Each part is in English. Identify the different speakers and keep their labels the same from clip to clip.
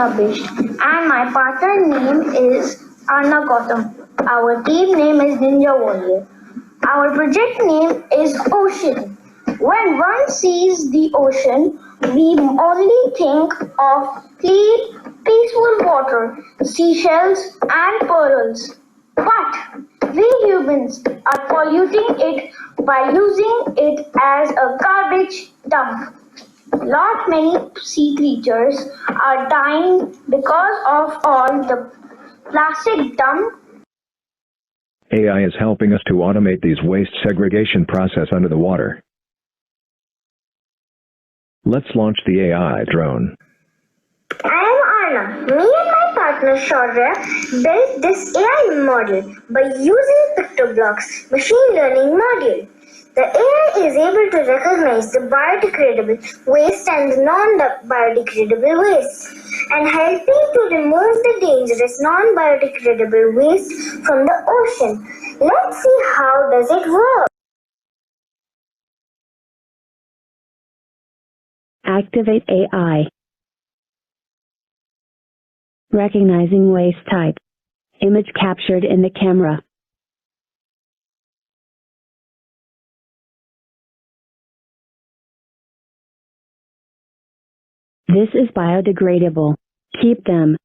Speaker 1: rubbish, and my partner name is Aarna Gautam. Our team name is Ninja Warrior. Our project name is Ocean. When one sees the ocean, we only think of clean, peaceful water, seashells, and pearls. But we humans are polluting it by using it as a garbage dump. Lot many sea creatures are dying because of all the plastic dump.
Speaker 2: AI is helping us to automate these waste segregation process under the water. Let's launch the AI drone.
Speaker 3: I am Aarna. Me and my partner Shaurya built this AI model by using PictoBlock's machine learning module. The AI is able to recognize the biodegradable waste and the non-biodegradable waste, and helping to remove the dangerous non-biodegradable waste from the ocean. Let's see how does it work.
Speaker 4: Activate AI. Recognizing waste type. Image captured in the camera. This is biodegradable. Keep them.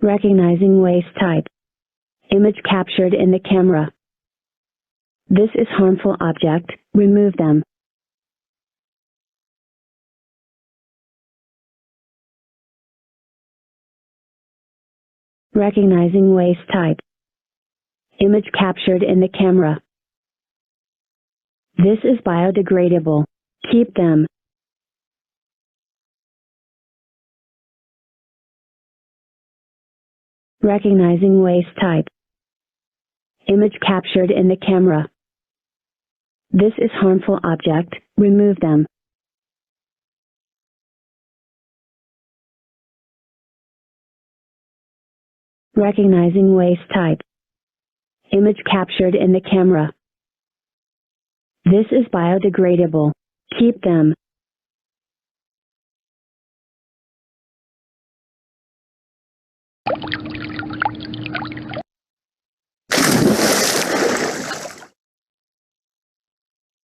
Speaker 4: Recognizing waste type. Image captured in the camera. This is harmful object. Remove them. Recognizing waste type. Image captured in the camera. This is biodegradable. Keep them. Recognizing waste type. Image captured in the camera. This is harmful object. Remove them. Recognizing waste type. Image captured in the camera. This is biodegradable. Keep them.